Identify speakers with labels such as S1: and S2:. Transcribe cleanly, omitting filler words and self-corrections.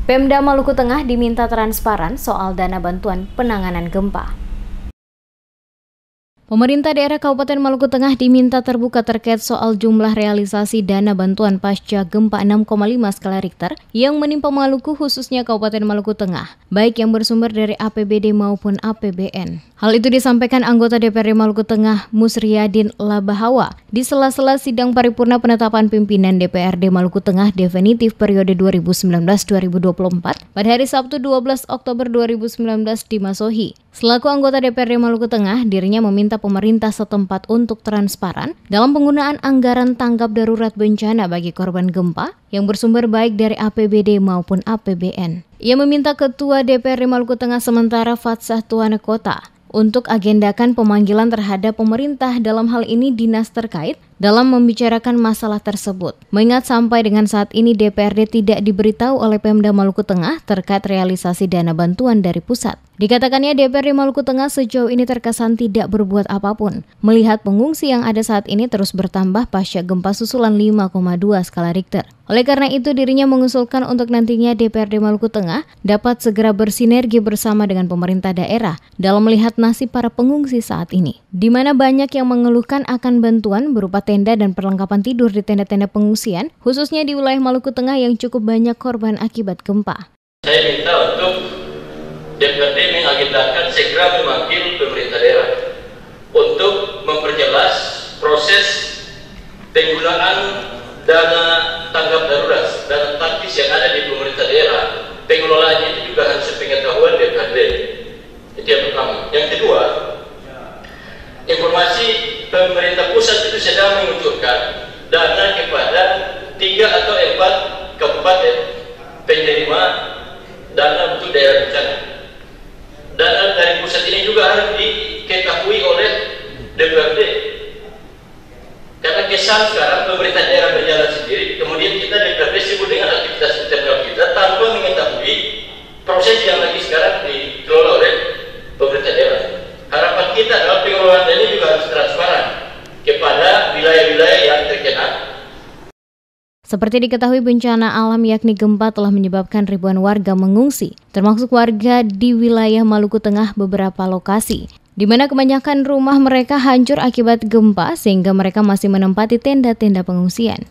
S1: Pemda Maluku Tengah diminta transparan soal dana bantuan penanganan gempa. Pemerintah daerah Kabupaten Maluku Tengah diminta terbuka terkait soal jumlah realisasi dana bantuan pasca gempa 6,5 skala Richter yang menimpa Maluku, khususnya Kabupaten Maluku Tengah, baik yang bersumber dari APBD maupun APBN. Hal itu disampaikan anggota DPRD Maluku Tengah Musriyadin Labahawa di sela-sela sidang paripurna penetapan pimpinan DPRD Maluku Tengah definitif periode 2019-2024 pada hari Sabtu 12 Oktober 2019 di Masohi. Selaku anggota DPRD Maluku Tengah, dirinya meminta pemerintah setempat untuk transparan dalam penggunaan anggaran tanggap darurat bencana bagi korban gempa yang bersumber baik dari APBD maupun APBN. Ia meminta Ketua DPRD Maluku Tengah sementara Fatsah Tuana Kota untuk agendakan pemanggilan terhadap pemerintah, dalam hal ini dinas terkait, dalam membicarakan masalah tersebut. Mengingat sampai dengan saat ini DPRD tidak diberitahu oleh Pemda Maluku Tengah terkait realisasi dana bantuan dari pusat. Dikatakannya DPRD Maluku Tengah sejauh ini terkesan tidak berbuat apapun, melihat pengungsi yang ada saat ini terus bertambah pasca gempa susulan 5,2 skala Richter. Oleh karena itu, dirinya mengusulkan untuk nantinya DPRD Maluku Tengah dapat segera bersinergi bersama dengan pemerintah daerah dalam melihat nasib para pengungsi saat ini, di mana banyak yang mengeluhkan akan bantuan berupa tenda dan perlengkapan tidur di tenda-tenda pengungsian, khususnya di wilayah Maluku Tengah yang cukup banyak korban akibat gempa.
S2: Saya minta untuk DPRD mengagendakan segera memanggil pemerintah daerah untuk memperjelas proses penggunaan dana tanggap darurat, dana taktis yang ada di pemerintah daerah. Pengelolaannya itu juga harus sepengetahuan DPRD. Itu yang pertama. Yang kedua, informasi pemerintah pusat itu sedang mengucurkan dana kepada 3 atau 4 kabupaten penerima dana untuk daerah bencana. Dana dari pusat ini juga harus diketahui oleh DPRD. Karena kesan sekarang pemerintah daerah berjalan sendiri, kemudian kita DPRD sibuk dengan aktivitas internal kita tanpa mengetahui proses yang lagi sekarang dikelola oleh pemerintah daerah. Harapan kita dalam pengelolaan ini juga harus transparan kepada wilayah-wilayah yang terkena.
S1: Seperti diketahui, bencana alam yakni gempa telah menyebabkan ribuan warga mengungsi, termasuk warga di wilayah Maluku Tengah beberapa lokasi, di mana kebanyakan rumah mereka hancur akibat gempa sehingga mereka masih menempati tenda-tenda pengungsian.